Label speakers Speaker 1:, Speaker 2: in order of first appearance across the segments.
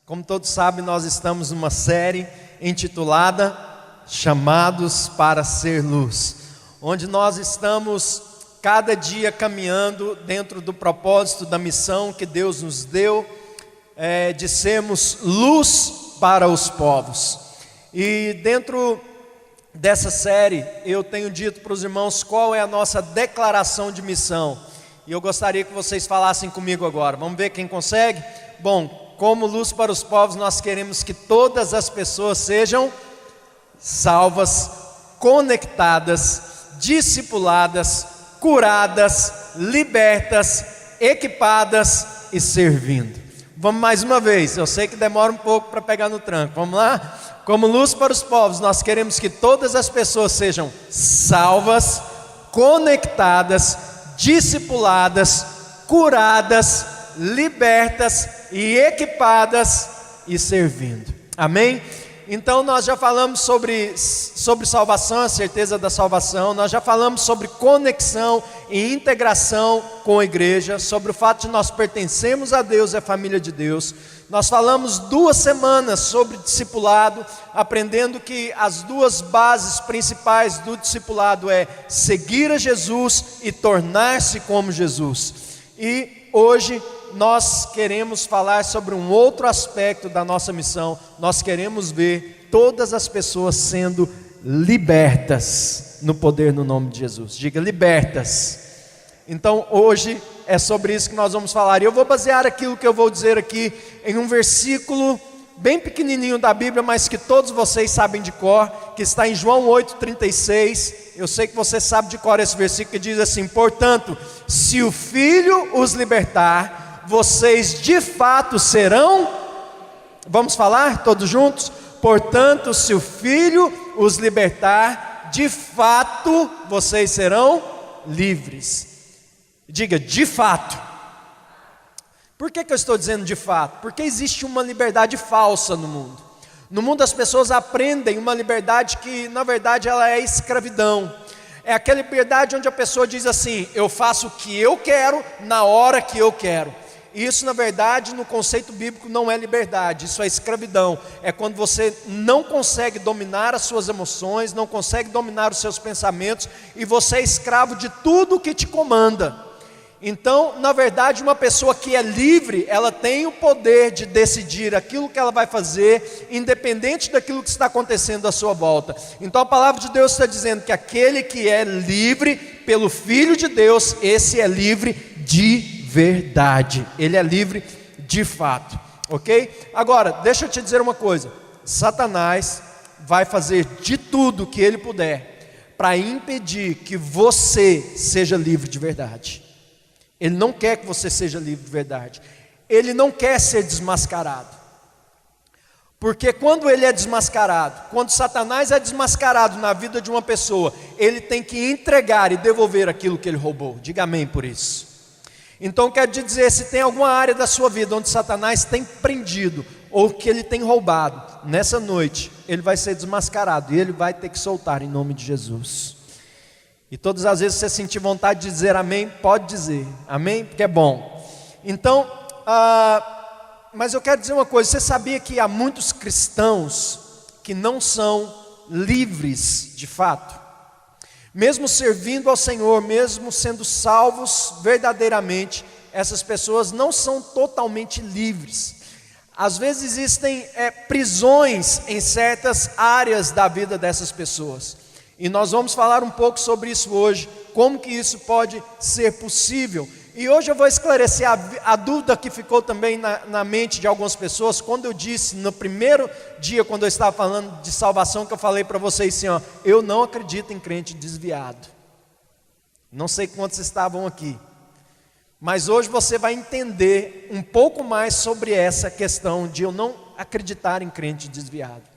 Speaker 1: Como todos sabem, nós estamos numa série intitulada Chamados para Ser Luz, onde nós estamos cada dia caminhando dentro do propósito da missão que Deus nos deu, de sermos luz para os povos. E dentro dessa série eu tenho dito para os irmãos qual é a nossa declaração de missão, e eu gostaria que vocês falassem comigo agora. Vamos ver quem consegue? Bom, como luz para os povos, nós queremos que todas as pessoas sejam salvas, conectadas, discipuladas, curadas, libertas, equipadas e servindo. Vamos mais uma vez, eu sei que demora um pouco para pegar no tranco, vamos lá? Como luz para os povos, nós queremos que todas as pessoas sejam salvas, conectadas, discipuladas, curadas, libertas e equipadas e servindo. Amém? Então nós já falamos sobre salvação, a certeza da salvação. Nós já falamos sobre conexão e integração com a igreja, sobre o fato de nós pertencermos a Deus e a família de Deus. Nós falamos 2 semanas sobre discipulado, aprendendo que as 2 bases principais do discipulado é seguir a Jesus e tornar-se como Jesus. E hoje nós queremos falar sobre um outro aspecto da nossa missão. Nós queremos ver todas as pessoas sendo libertas no poder, no nome de Jesus. Diga, libertas. Então hoje é sobre isso que nós vamos falar. E eu vou basear aquilo que eu vou dizer aqui em um versículo bem pequenininho da Bíblia, mas que todos vocês sabem de cor, que está em João 8,36. Eu sei que você sabe de cor esse versículo, que diz assim: portanto, se o Filho os libertar, vocês de fato serão, vamos falar todos juntos? Portanto, se o Filho os libertar, de fato vocês serão livres. Diga, de fato. Por que eu estou dizendo de fato? Porque existe uma liberdade falsa no mundo. No mundo as pessoas aprendem uma liberdade que na verdade ela é escravidão. É aquela liberdade onde a pessoa diz assim: eu faço o que eu quero, na hora que eu quero. Isso na verdade no conceito bíblico não é liberdade, isso é escravidão. É quando você não consegue dominar as suas emoções, não consegue dominar os seus pensamentos, e você é escravo de tudo que te comanda. Então, na verdade, uma pessoa que é livre, ela tem o poder de decidir aquilo que ela vai fazer, independente daquilo que está acontecendo à sua volta. Então a palavra de Deus está dizendo que aquele que é livre pelo Filho de Deus, esse é livre de verdade, ele é livre de fato, ok? Agora, deixa eu te dizer uma coisa: Satanás vai fazer de tudo que ele puder para impedir que você seja livre de verdade. Ele não quer que você seja livre de verdade. Ele não quer ser desmascarado. Porque quando ele é desmascarado, quando Satanás é desmascarado na vida de uma pessoa, ele tem que entregar e devolver aquilo que ele roubou. Diga amém por isso. Então quero te dizer, se tem alguma área da sua vida onde Satanás tem prendido, ou que ele tem roubado, nessa noite ele vai ser desmascarado e ele vai ter que soltar em nome de Jesus. E todas as vezes você sentir vontade de dizer amém, pode dizer amém, porque é bom. Então, mas eu quero dizer uma coisa: você sabia que há muitos cristãos que não são livres de fato? Mesmo servindo ao Senhor, mesmo sendo salvos verdadeiramente, essas pessoas não são totalmente livres. Às vezes existem prisões em certas áreas da vida dessas pessoas. E nós vamos falar um pouco sobre isso hoje, como que isso pode ser possível. E hoje eu vou esclarecer a dúvida que ficou também na mente de algumas pessoas, quando eu disse no primeiro dia, quando eu estava falando de salvação, que eu falei para vocês assim, ó, eu não acredito em crente desviado. Não sei quantos estavam aqui, mas hoje você vai entender um pouco mais sobre essa questão de eu não acreditar em crente desviado.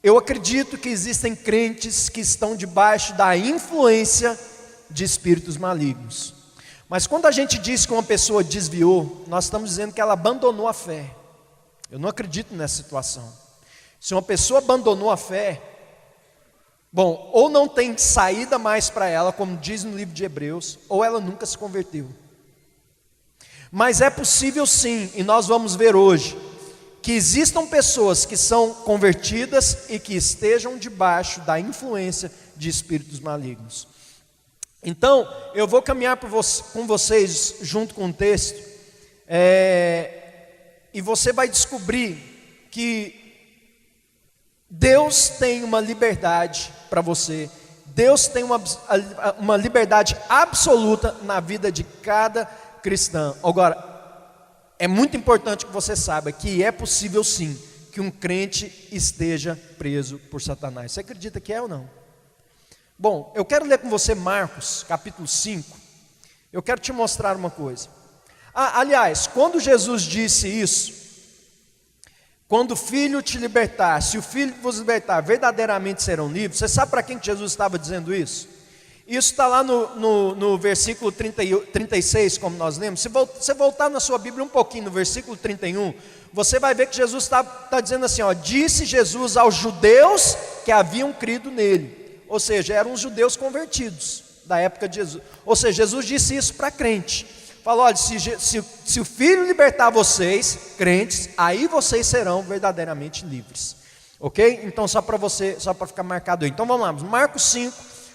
Speaker 1: Eu acredito que existem crentes que estão debaixo da influência de espíritos malignos. Mas quando a gente diz que uma pessoa desviou, nós estamos dizendo que ela abandonou a fé. Eu não acredito nessa situação. Se uma pessoa abandonou a fé, bom, ou não tem saída mais para ela, como diz no livro de Hebreus, ou ela nunca se converteu. Mas é possível sim, e nós vamos ver hoje, que existam pessoas que são convertidas e que estejam debaixo da influência de espíritos malignos. Então, eu vou caminhar com vocês junto com o texto, e você vai descobrir que Deus tem uma liberdade para você. Deus tem uma liberdade absoluta na vida de cada cristão. Agora, é muito importante que você saiba que é possível sim que um crente esteja preso por Satanás. Você acredita que é ou não? Bom, eu quero ler com você Marcos, capítulo 5. Eu quero te mostrar uma coisa. Aliás, quando Jesus disse isso, quando o Filho te libertar, se o Filho vos libertar, verdadeiramente serão livres. Você sabe para quem que Jesus estava dizendo isso? Isso está lá no versículo 36, como nós lemos. Se você voltar na sua Bíblia um pouquinho, no versículo 31, você vai ver que Jesus está dizendo assim, ó, disse Jesus aos judeus que haviam crido nele. Ou seja, eram os judeus convertidos da época de Jesus. Ou seja, Jesus disse isso para crente. Falou, olha, se o Filho libertar vocês, crentes, aí vocês serão verdadeiramente livres. Ok? Então só para ficar marcado aí. Então vamos lá, Marcos 5,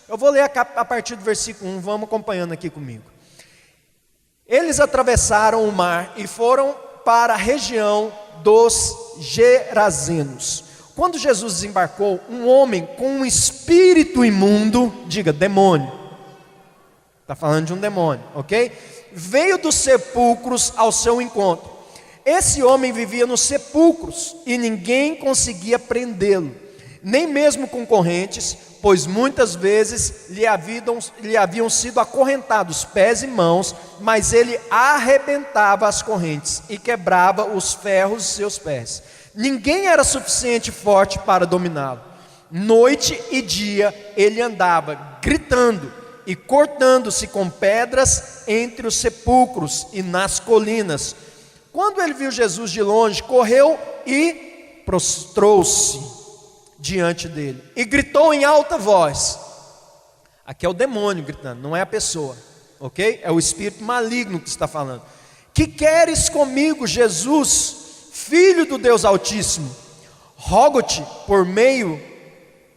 Speaker 1: eu vou ler a partir do versículo 1, vamos acompanhando aqui comigo. Eles atravessaram o mar e foram para a região dos Gerazenos. Quando Jesus desembarcou, um homem com um espírito imundo, diga demônio, está falando de um demônio, ok? Veio dos sepulcros ao seu encontro. Esse homem vivia nos sepulcros e ninguém conseguia prendê-lo, nem mesmo com correntes, pois muitas vezes lhe haviam sido acorrentados pés e mãos, mas ele arrebentava as correntes e quebrava os ferros de seus pés. Ninguém era suficiente forte para dominá-lo. Noite e dia ele andava gritando e cortando-se com pedras entre os sepulcros e nas colinas. Quando ele viu Jesus de longe, correu e prostrou-se diante dele e gritou em alta voz. Aqui é o demônio gritando, não é a pessoa, ok? É o espírito maligno que está falando. Que queres comigo, Jesus, Filho do Deus Altíssimo? Rogo-te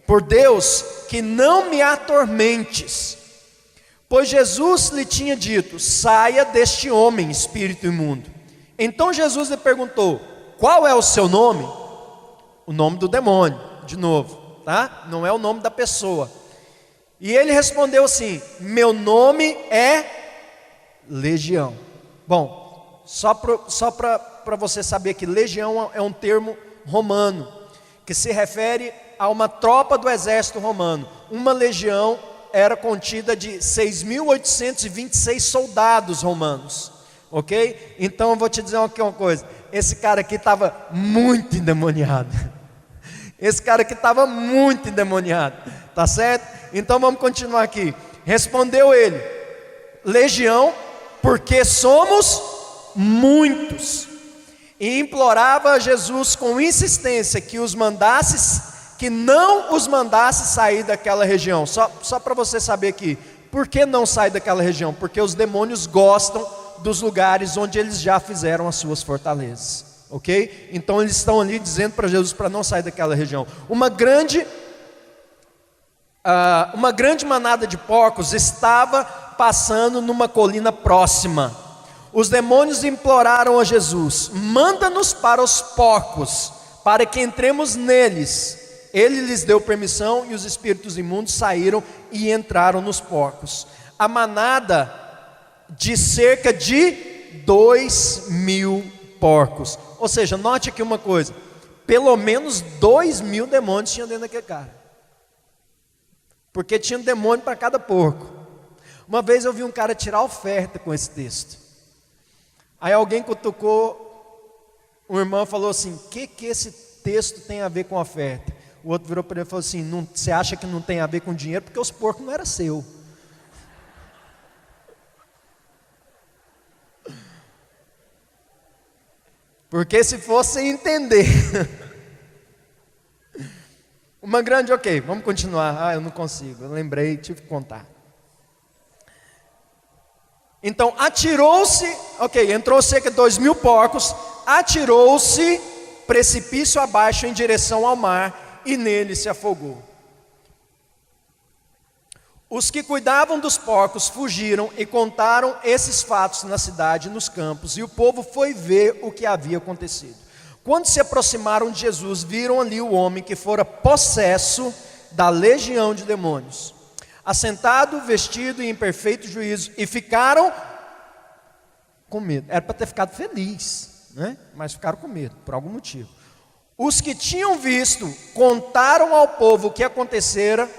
Speaker 1: por Deus, que não me atormentes. Pois Jesus lhe tinha dito, saia deste homem, espírito imundo. Então Jesus lhe perguntou, qual é o seu nome? O nome do demônio, de novo, tá? Não é o nome da pessoa. E ele respondeu assim, meu nome é Legião. Bom, só para você saber que legião é um termo romano, que se refere a uma tropa do exército romano. Uma legião era contida de 6.826 soldados romanos, ok? Então eu vou te dizer aqui uma coisa, esse cara aqui estava muito endemoniado, tá certo? Então vamos continuar aqui. Respondeu ele, legião, porque somos muitos, e implorava a Jesus com insistência que não os mandasse sair daquela região. Só para você saber aqui, por que não sair daquela região? Porque os demônios gostam dos lugares onde eles já fizeram as suas fortalezas, ok? Então eles estão ali dizendo para Jesus para não sair daquela região. Uma grande manada de porcos estava passando numa colina próxima. Os demônios imploraram a Jesus, manda-nos para os porcos, para que entremos neles. Ele lhes deu permissão e os espíritos imundos saíram e entraram nos porcos. A manada de cerca de 2.000 porcos. Ou seja, note aqui uma coisa, pelo menos 2.000 demônios tinham dentro daquele cara, porque tinha um demônio para cada porco. Uma vez eu vi um cara tirar oferta com esse texto. Aí alguém cutucou, um irmão falou assim, o que esse texto tem a ver com oferta? O outro virou para ele e falou assim, você acha que não tem a ver com dinheiro? Porque os porcos não eram seus. Porque se fosse entender. Uma grande, ok, vamos continuar. Eu não consigo, eu lembrei, tive que contar. Então atirou-se, ok, entrou cerca de 2.000 porcos, atirou-se precipício abaixo em direção ao mar e nele se afogou. Os que cuidavam dos porcos fugiram e contaram esses fatos na cidade e nos campos, e o povo foi ver o que havia acontecido. Quando se aproximaram de Jesus, viram ali o homem que fora possesso da legião de demônios, assentado, vestido e em perfeito juízo, e ficaram com medo. Era para ter ficado feliz, né? Mas ficaram com medo, por algum motivo. Os que tinham visto, contaram ao povo o que acontecera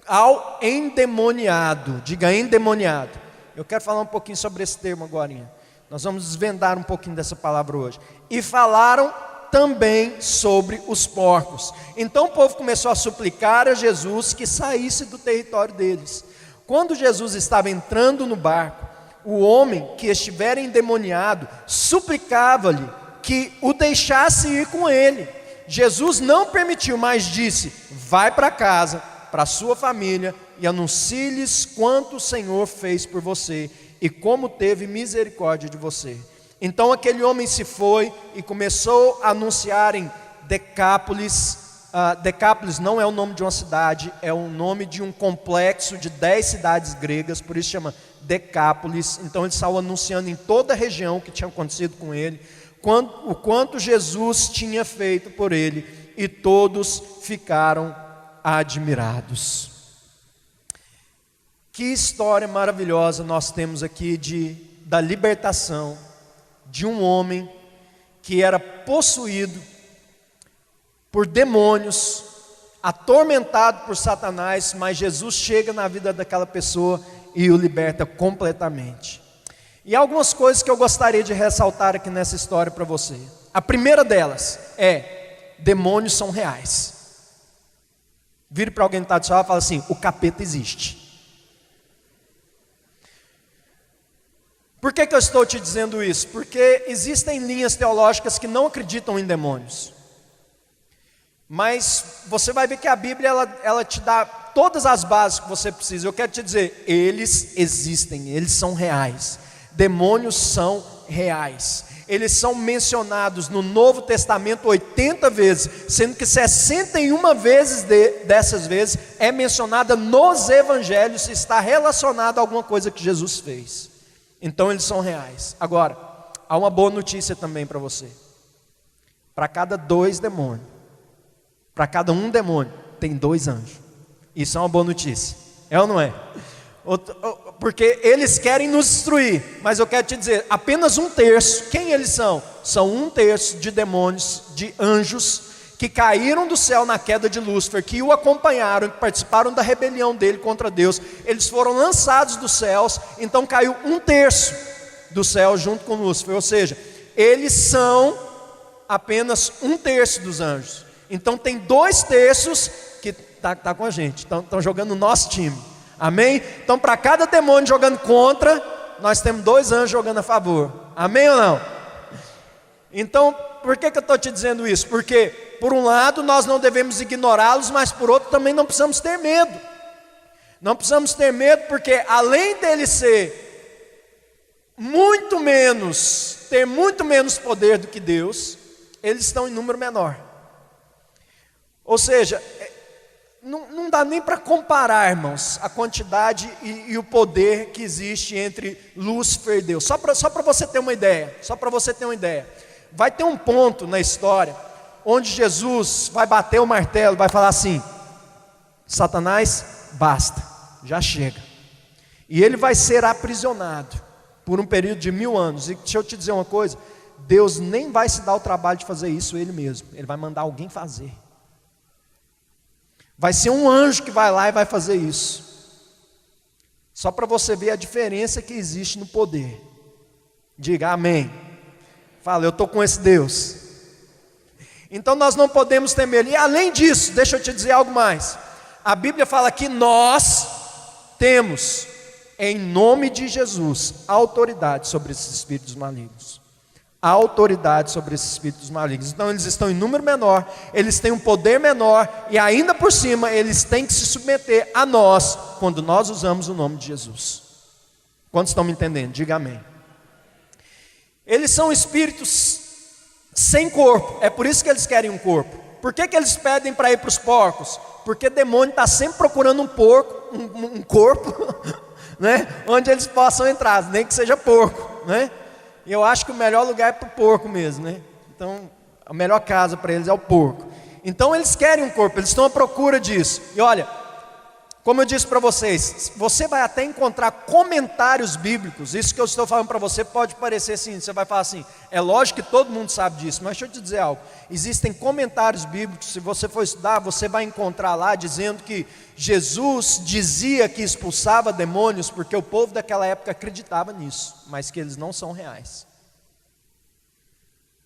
Speaker 1: ao endemoniado. Diga endemoniado. Eu quero falar um pouquinho sobre esse termo agora. Nós vamos desvendar um pouquinho dessa palavra hoje. E falaram também sobre os porcos. Então o povo começou a suplicar a Jesus que saísse do território deles. Quando Jesus estava entrando no barco, o homem que estivera endemoniado suplicava-lhe que o deixasse ir com ele. Jesus não permitiu, mas disse: vai para casa, para a sua família, e anuncie-lhes quanto o Senhor fez por você e como teve misericórdia de você. Então aquele homem se foi e começou a anunciar em Decápolis. Decápolis não é o nome de uma cidade, é o nome de um complexo de 10 cidades gregas, por isso chama Decápolis. Então ele estava anunciando em toda a região o que tinha acontecido com ele, o quanto Jesus tinha feito por ele, e todos ficaram admirados. Que história maravilhosa nós temos aqui da libertação de um homem que era possuído por demônios, atormentado por Satanás, mas Jesus chega na vida daquela pessoa e o liberta completamente. E algumas coisas que eu gostaria de ressaltar aqui nessa história para você. A primeira delas é: demônios são reais. Vire para alguém que está do seu lado e fala assim: o capeta existe. Por que eu estou te dizendo isso? Porque existem linhas teológicas que não acreditam em demônios. Mas você vai ver que a Bíblia ela te dá todas as bases que você precisa. Eu quero te dizer, eles existem, eles são reais. Demônios são reais. Eles são mencionados no Novo Testamento 80 vezes, sendo que 61 vezes dessas vezes é mencionada nos Evangelhos, se está relacionado a alguma coisa que Jesus fez. Então eles são reais. Agora, há uma boa notícia também para você. Para cada 2 demônios, para cada um demônio, tem 2 anjos. Isso é uma boa notícia, é ou não é? Porque eles querem nos destruir, mas eu quero te dizer, apenas 1/3, quem eles são? São 1/3 de demônios, de anjos, que caíram do céu na queda de Lúcifer, que o acompanharam, que participaram da rebelião dele contra Deus. Eles foram lançados dos céus, então caiu 1/3 do céu junto com Lúcifer, ou seja, eles são apenas 1/3 dos anjos. Então tem 2/3 que tá com a gente, estão jogando no nosso time, amém? Então para cada demônio jogando contra, nós temos 2 anjos jogando a favor, amém ou não? Então, por que eu estou te dizendo isso? Porque, por um lado, nós não devemos ignorá-los, mas por outro, também não precisamos ter medo. Não precisamos ter medo, porque além dele ter muito menos poder do que Deus, eles estão em número menor. Ou seja, não dá nem para comparar, irmãos, a quantidade e o poder que existe entre Lúcifer e Deus. Só para você ter uma ideia, vai ter um ponto na história onde Jesus vai bater o martelo, vai falar assim: Satanás, basta, já chega. E ele vai ser aprisionado por um período de 1000 anos. E deixa eu te dizer uma coisa: Deus nem vai se dar o trabalho de fazer isso ele mesmo, ele vai mandar alguém fazer. Vai ser um anjo que vai lá e vai fazer isso. Só para você ver a diferença que existe no poder. Diga amém. Fala, eu estou com esse Deus. Então nós não podemos temer. E além disso, deixa eu te dizer algo mais. A Bíblia fala que nós temos, em nome de Jesus, autoridade sobre esses espíritos malignos. a autoridade sobre esses espíritos malignos. Então eles estão em número menor, eles têm um poder menor, e ainda por cima eles têm que se submeter a nós, quando nós usamos o nome de Jesus. Quantos estão me entendendo? Diga amém. Eles são espíritos sem corpo, é por isso que eles querem um corpo. Por que eles pedem para ir para os porcos? Porque demônio está sempre procurando um porco, um corpo, né? Onde eles possam entrar, nem que seja porco, né? E eu acho que o melhor lugar é para o porco mesmo, né? Então, a melhor casa para eles é o porco. Então eles querem um corpo, eles estão à procura disso. E olha, como eu disse para vocês, você vai até encontrar comentários bíblicos. Isso que eu estou falando para você pode parecer assim, você vai falar assim, é lógico que todo mundo sabe disso, mas deixa eu te dizer algo. Existem comentários bíblicos, se você for estudar, você vai encontrar lá dizendo que Jesus dizia que expulsava demônios, porque o povo daquela época acreditava nisso, mas que eles não são reais.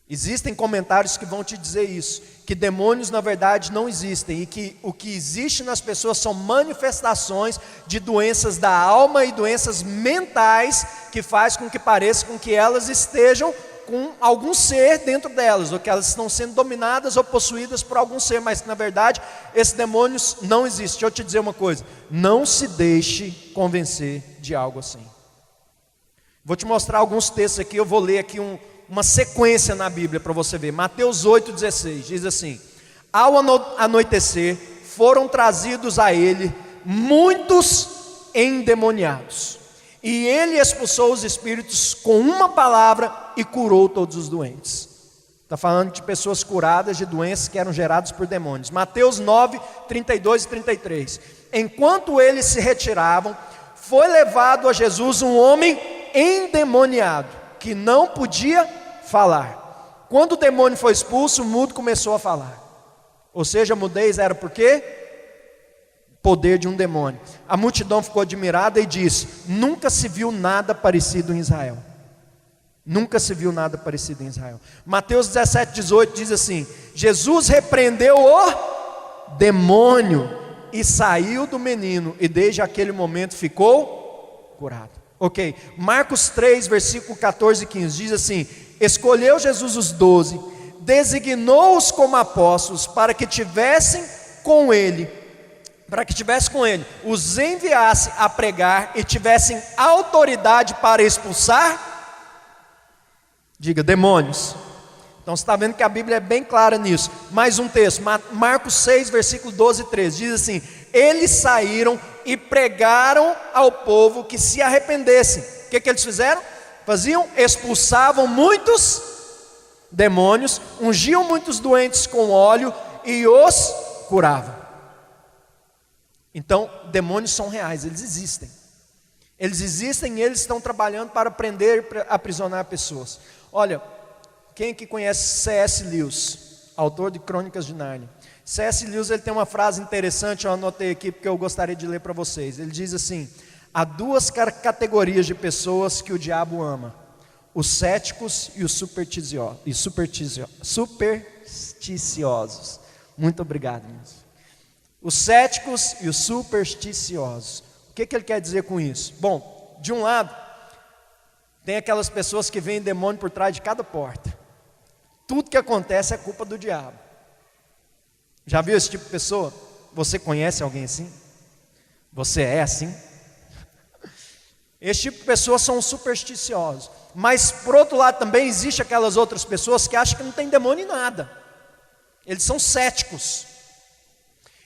Speaker 1: Existem comentários que vão te dizer isso, que demônios na verdade não existem, e que o que existe nas pessoas são manifestações de doenças da alma e doenças mentais, que faz com que pareça com que elas estejam com algum ser dentro delas, ou que elas estão sendo dominadas ou possuídas por algum ser, mas que na verdade esses demônios não existem. Deixa eu te dizer uma coisa, não se deixe convencer de algo assim. Vou te mostrar alguns textos aqui, eu vou ler aqui uma sequência na Bíblia para você ver. Mateus 8,16 diz assim: ao anoitecer foram trazidos a ele muitos endemoniados, e ele expulsou os espíritos com uma palavra e curou todos os doentes. Está falando de pessoas curadas de doenças que eram geradas por demônios. Mateus 9, 32 e 33. Enquanto eles se retiravam, foi levado a Jesus um homem endemoniado, que não podia falar. Quando o demônio foi expulso, o mudo começou a falar. Ou seja, a mudez era por quê? Poder de um demônio. A multidão ficou admirada e disse: nunca se viu nada parecido em Israel. Nunca se viu nada parecido em Israel. Mateus 17, 18 diz assim: Jesus repreendeu o demônio e saiu do menino, e desde aquele momento ficou curado. Ok, Marcos 3, versículo 14 e 15 diz assim: escolheu Jesus os 12, designou-os como apóstolos para que tivessem com ele, os enviasse a pregar e tivessem autoridade para expulsar, diga, demônios. Então você está vendo que a Bíblia é bem clara nisso. Mais um texto, Marcos 6, versículo 12 e 13, diz assim: eles saíram e pregaram ao povo que se arrependessem. O que eles fizeram? Expulsavam muitos demônios, ungiam muitos doentes com óleo e os curavam. Então, demônios são reais, eles existem. Eles existem e eles estão trabalhando para prender e aprisionar pessoas. Olha, quem aqui conhece C.S. Lewis, autor de Crônicas de Nárnia? C.S. Lewis, ele tem uma frase interessante, eu anotei aqui porque eu gostaria de ler para vocês. Ele diz assim: há duas categorias de pessoas que o diabo ama: os céticos e os supersticiosos. Muito obrigado, irmãos. Os céticos e os supersticiosos. O que ele quer dizer com isso? Bom, de um lado, tem aquelas pessoas que veem demônio por trás de cada porta. Tudo que acontece é culpa do diabo. Já viu esse tipo de pessoa? Você conhece alguém assim? Você é assim? Esse tipo de pessoas são supersticiosos. Mas por outro lado também existe aquelas outras pessoas que acham que não tem demônio em nada. Eles são céticos.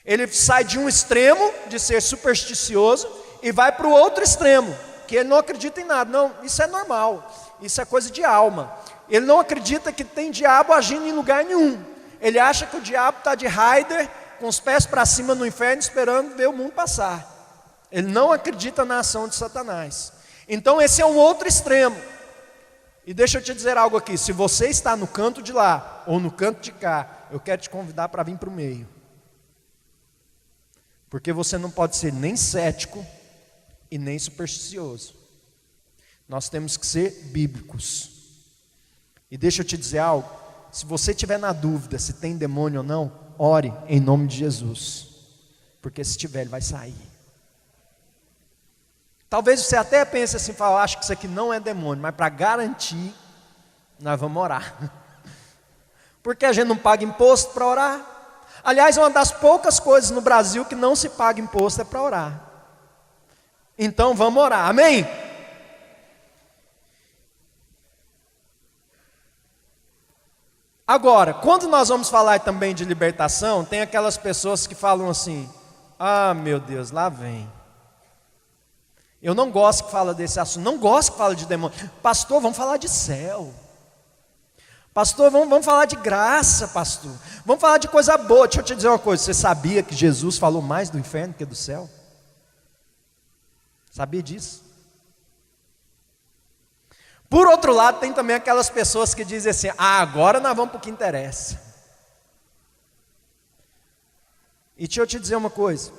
Speaker 1: Ele sai de um extremo de ser supersticioso e vai para o outro extremo, que ele não acredita em nada. Não, isso é normal, isso é coisa de alma. Ele não acredita que tem diabo agindo em lugar nenhum. Ele acha que o diabo está de rider, com os pés para cima no inferno, esperando ver o mundo passar. Ele não acredita na ação de Satanás. Então esse é um outro extremo. E deixa eu te dizer algo aqui: se você está no canto de lá, ou no canto de cá, eu quero te convidar para vir para o meio. Porque você não pode ser nem cético e nem supersticioso. Nós temos que ser bíblicos. E deixa eu te dizer algo: se você estiver na dúvida se tem demônio ou não, ore em nome de Jesus. Porque se tiver, ele vai sair. Talvez você até pense assim, acho que isso aqui não é demônio, mas para garantir, Nós vamos orar. Porque a gente não paga imposto para orar. Aliás, uma das poucas coisas no Brasil que não se paga imposto é para orar. Então vamos orar, amém? Agora, quando nós vamos falar também de libertação, tem aquelas pessoas que falam assim: ah, meu Deus, lá vem. Eu não gosto que fala desse assunto, não gosto que fala de demônio. Pastor, vamos falar de céu. Pastor, vamos falar de graça, pastor. Vamos falar de coisa boa. Deixa eu te dizer uma coisa, você sabia que Jesus falou mais do inferno que do céu? Sabia disso? Por outro lado, tem também aquelas pessoas que dizem assim: ah, agora nós vamos para o que interessa. E deixa eu te dizer uma coisa,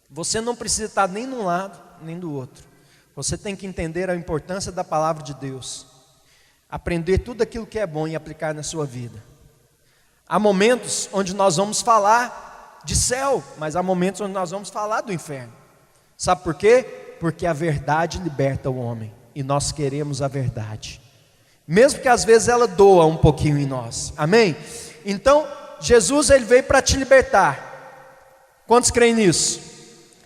Speaker 1: você não precisa estar nem de um lado, nem do outro. Você tem que entender a importância da palavra de Deus, aprender tudo aquilo que é bom e aplicar na sua vida. Há momentos onde nós vamos falar de céu, mas há momentos onde nós vamos falar do inferno. Sabe por quê? Porque a verdade liberta o homem, e nós queremos a verdade, mesmo que às vezes ela doa um pouquinho em nós, amém? Então, Jesus, ele veio para te libertar. Quantos creem nisso?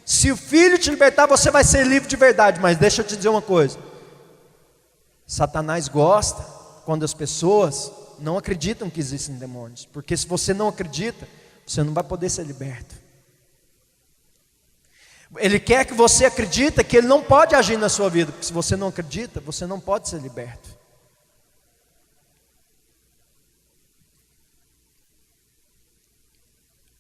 Speaker 1: Se o Filho te libertar, você vai ser livre de verdade. Mas deixa eu te dizer uma coisa, Satanás gosta quando as pessoas não acreditam que existem demônios, porque se você não acredita, você não vai poder ser liberto. Ele quer que você acredite que ele não pode agir na sua vida, porque se você não acredita, você não pode ser liberto.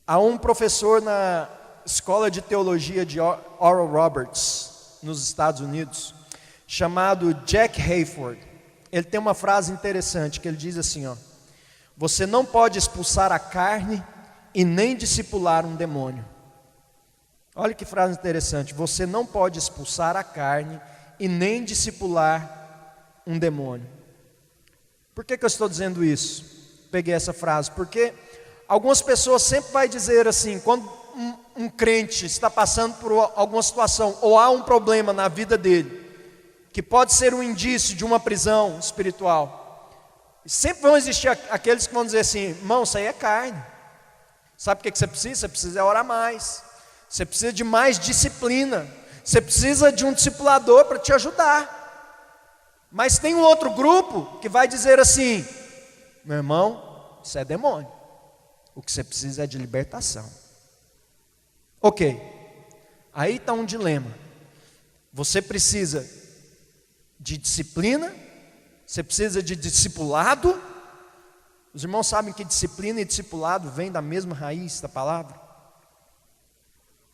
Speaker 1: Há um professor na escola de teologia de Oral Roberts, nos Estados Unidos, chamado Jack Hayford. Ele tem uma frase interessante que ele diz assim, ó: você não pode expulsar a carne e nem discipular um demônio. Olha que frase interessante, você não pode expulsar a carne e nem discipular um demônio. Por que eu estou dizendo isso? Peguei essa frase, porque algumas pessoas sempre vão dizer assim, quando um crente está passando por alguma situação, ou há um problema na vida dele, que pode ser um indício de uma prisão espiritual, sempre vão existir aqueles que vão dizer assim: irmão, isso aí é carne. Sabe o que você precisa? Você precisa orar mais, você precisa de mais disciplina, você precisa de um discipulador para te ajudar. Mas tem um outro grupo que vai dizer assim: meu irmão, isso é demônio, o que você precisa é de libertação. Ok, aí está um dilema. Você precisa de disciplina, você precisa de discipulado. Os irmãos sabem que disciplina e discipulado vêm da mesma raiz da palavra.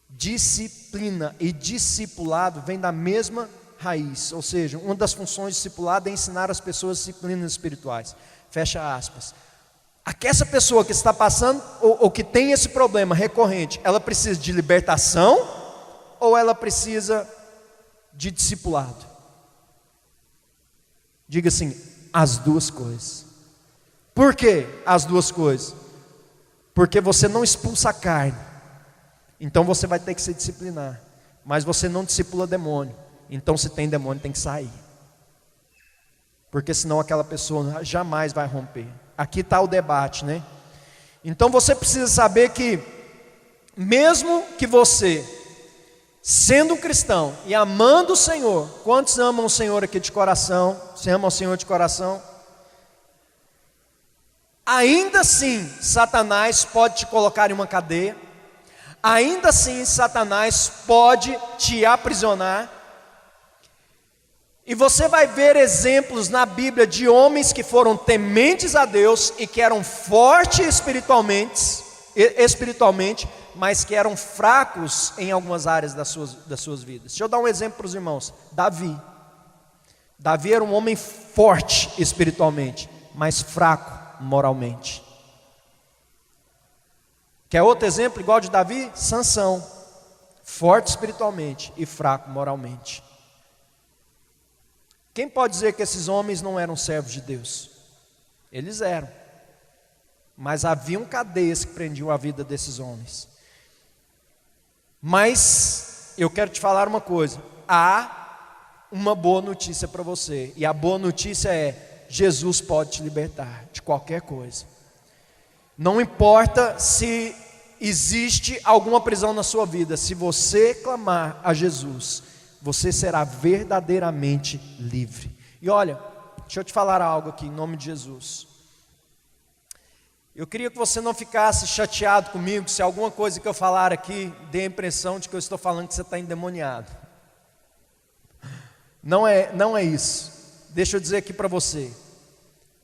Speaker 1: Disciplina e discipulado vêm da mesma raiz, ou seja, uma das funções de discipulado é ensinar as pessoas disciplinas espirituais. Fecha aspas. Essa pessoa que está passando, ou que tem esse problema recorrente, ela precisa de libertação ou ela precisa de discipulado? Diga assim: as duas coisas. Por que as duas coisas? Porque você não expulsa a carne, então você vai ter que se disciplinar, mas você não discipula demônio, então se tem demônio tem que sair, porque senão aquela pessoa jamais vai romper. Aqui está o debate, né? Então você precisa saber que, mesmo que você, sendo um cristão e amando o Senhor, quantos amam o Senhor aqui de coração? Você ama o Senhor de coração? Ainda assim, Satanás pode te colocar em uma cadeia, ainda assim, Satanás pode te aprisionar. E você vai ver exemplos na Bíblia de homens que foram tementes a Deus e que eram fortes espiritualmente, mas que eram fracos em algumas áreas das suas vidas. Deixa eu dar um exemplo para os irmãos. Davi era um homem forte espiritualmente, mas fraco moralmente. Quer outro exemplo igual de Davi? Sansão, forte espiritualmente e fraco moralmente. Quem pode dizer que esses homens não eram servos de Deus? Eles eram, mas haviam cadeias que prendiam a vida desses homens. Mas eu quero te falar uma coisa: há uma boa notícia para você, e a boa notícia é: Jesus pode te libertar de qualquer coisa. Não importa se existe alguma prisão na sua vida, se você clamar a Jesus, você será verdadeiramente livre. E olha, deixa eu te falar algo aqui em nome de Jesus. Eu queria que você não ficasse chateado comigo se alguma coisa que eu falar aqui dê a impressão de que eu estou falando que você está endemoniado. Não é isso. Deixa eu dizer aqui para você.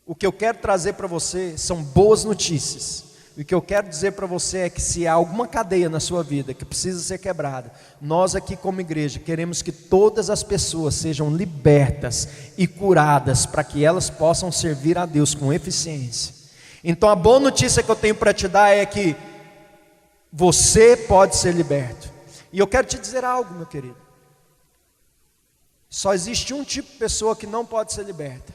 Speaker 1: O que eu quero trazer para você são boas notícias. O que eu quero dizer para você é que se há alguma cadeia na sua vida que precisa ser quebrada, nós aqui como igreja queremos que todas as pessoas sejam libertas e curadas para que elas possam servir a Deus com eficiência. Então a boa notícia que eu tenho para te dar é que você pode ser liberto. E eu quero te dizer algo, meu querido. Só existe um tipo de pessoa que não pode ser liberta.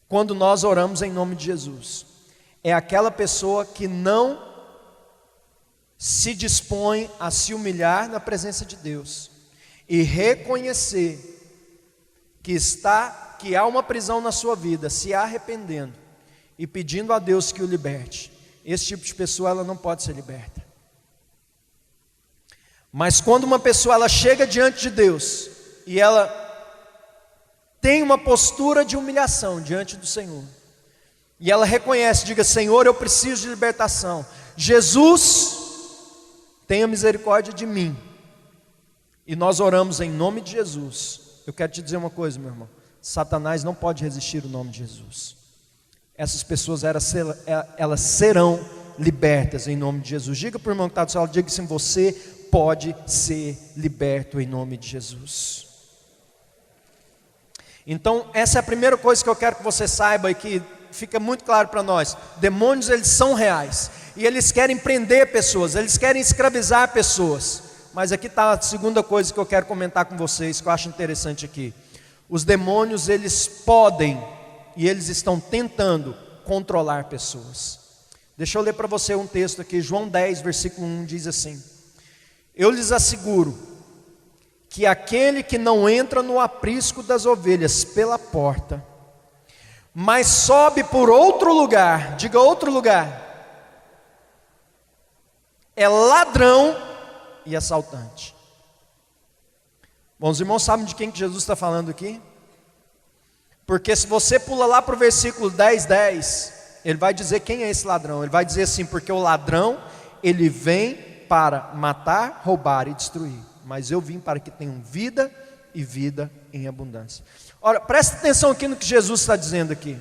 Speaker 1: Quando nós oramos em nome de Jesus, é aquela pessoa que não se dispõe a se humilhar na presença de Deus e reconhecer que há uma prisão na sua vida, se arrependendo e pedindo a Deus que o liberte. Esse tipo de pessoa, ela não pode ser liberta. Mas quando uma pessoa ela chega diante de Deus e ela tem uma postura de humilhação diante do Senhor, e ela reconhece, diga: Senhor, eu preciso de libertação. Jesus, tenha misericórdia de mim. E nós oramos em nome de Jesus. Eu quero te dizer uma coisa, meu irmão. Satanás não pode resistir ao nome de Jesus. Essas pessoas elas serão libertas em nome de Jesus. Diga para o irmão que está do seu lado, diga assim: você pode ser liberto em nome de Jesus. Então essa é a primeira coisa que eu quero que você saiba e que fica muito claro para nós. Demônios, eles são reais e eles querem prender pessoas, eles querem escravizar pessoas. Mas aqui está a segunda coisa que eu quero comentar com vocês, que eu acho interessante aqui. Os demônios, eles podem e eles estão tentando controlar pessoas. Deixa eu ler para você um texto aqui, João 10, versículo 1 diz assim: eu lhes asseguro que aquele que não entra no aprisco das ovelhas pela porta, mas sobe por outro lugar, diga outro lugar, é ladrão e assaltante. Bom, os irmãos sabem de quem que Jesus está falando aqui? Porque se você pula lá para o versículo 10, ele vai dizer quem é esse ladrão. Ele vai dizer assim: porque o ladrão, ele vem para matar, roubar e destruir, mas eu vim para que tenham vida e vida em abundância. Ora, presta atenção aqui no que Jesus está dizendo aqui.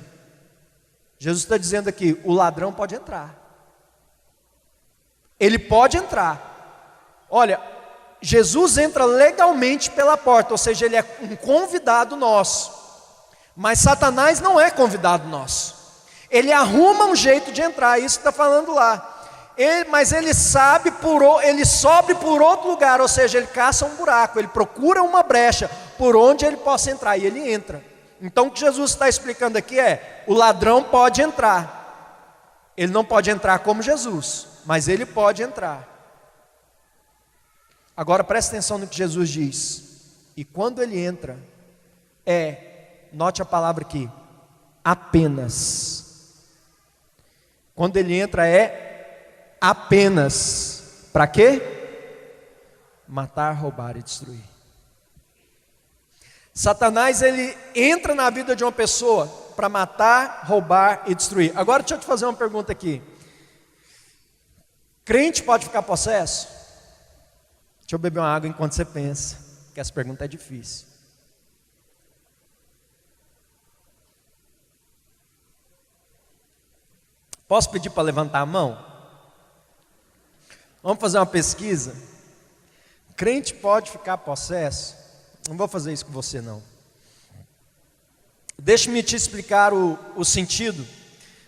Speaker 1: Jesus está dizendo aqui: o ladrão pode entrar. Ele pode entrar. Olha, Jesus entra legalmente pela porta, ou seja, ele é um convidado nosso. Mas Satanás não é convidado nosso. Ele arruma um jeito de entrar, isso que está falando lá. Mas ele sobe por outro lugar, ou seja, ele caça um buraco, ele procura uma brecha por onde ele possa entrar, e ele entra. Então o que Jesus está explicando aqui é: o ladrão pode entrar. Ele não pode entrar como Jesus, mas ele pode entrar. Agora presta atenção no que Jesus diz. E quando ele entra, note a palavra aqui, apenas. Quando ele entra apenas. Para quê? Matar, roubar e destruir. Satanás, ele entra na vida de uma pessoa para matar, roubar e destruir. Agora deixa eu te fazer uma pergunta aqui. Crente pode ficar possesso? Deixa eu beber uma água enquanto você pensa, que essa pergunta é difícil. Posso pedir para levantar a mão? Vamos fazer uma pesquisa? Crente pode ficar possesso? Não vou fazer isso com você não. Deixe-me te explicar o sentido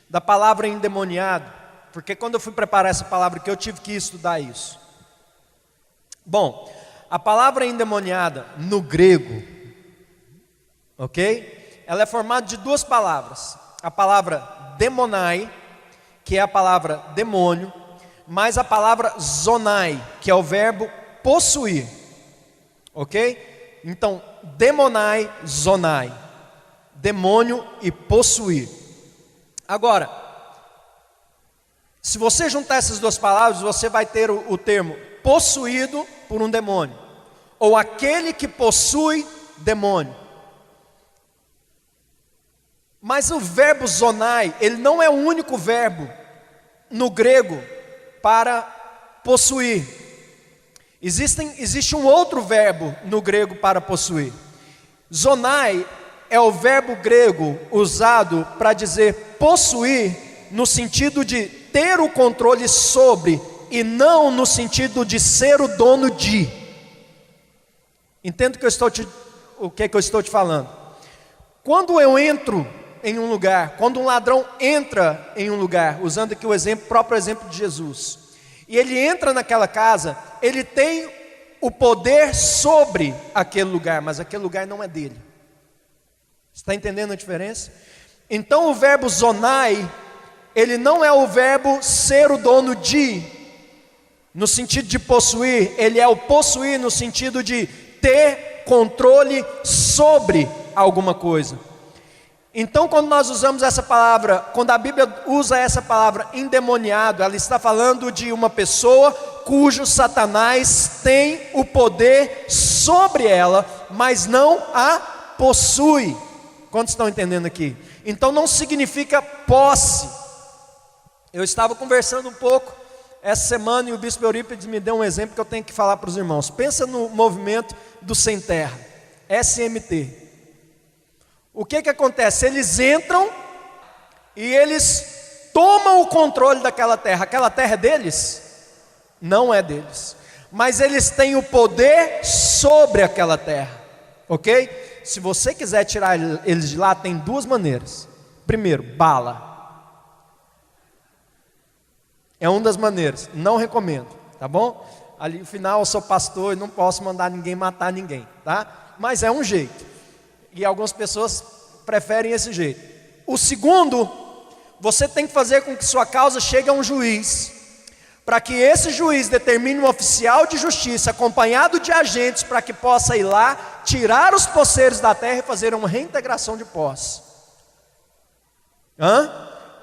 Speaker 1: da palavra endemoniado, porque quando eu fui preparar essa palavra aqui, eu tive que estudar isso. Bom, a palavra endemoniada no grego, ok? Ela é formada de duas palavras. A palavra demonai, que é a palavra demônio, mais a palavra zonai, que é o verbo possuir, ok? Então, demonai, zonai. demônio e possuir. Agora, se você juntar essas duas palavras, você vai ter o termo possuído por um demônio, ou aquele que possui demônio. Mas o verbo zonai, ele não é o único verbo no grego para possuir. Existe um outro verbo no grego para possuir. Zonai é o verbo grego usado para dizer possuir no sentido de ter o controle sobre e não no sentido de ser o dono de. Entende o que eu estou te falando? Quando eu entro em um lugar, quando um ladrão entra em um lugar, usando aqui o próprio exemplo de Jesus, e ele entra naquela casa, ele tem o poder sobre aquele lugar, mas aquele lugar não é dele. Está entendendo a diferença? Então o verbo zonai, ele não é o verbo ser o dono de, no sentido de possuir, ele é o possuir no sentido de ter controle sobre alguma coisa. Então, quando nós usamos essa palavra, quando a Bíblia usa essa palavra endemoniado, ela está falando de uma pessoa cujo Satanás tem o poder sobre ela, mas não a possui. Quantos estão entendendo aqui? Então não significa posse. Eu estava conversando um pouco essa semana e o bispo Eurípides me deu um exemplo que eu tenho que falar para os irmãos. Pensa no movimento do Sem Terra, SMT. O que acontece? Eles entram e eles tomam o controle daquela terra. Aquela terra é deles? Não é deles. Mas eles têm o poder sobre aquela terra. Ok? Se você quiser tirar eles de lá, tem duas maneiras. Primeiro, bala. É uma das maneiras. Não recomendo, tá bom? Ali no final eu sou pastor e não posso mandar ninguém matar ninguém, tá? Mas é um jeito. E algumas pessoas preferem esse jeito. O segundo, você tem que fazer com que sua causa chegue a um juiz, para que esse juiz determine um oficial de justiça, acompanhado de agentes, para que possa ir lá, tirar os posseiros da terra e fazer uma reintegração de posse.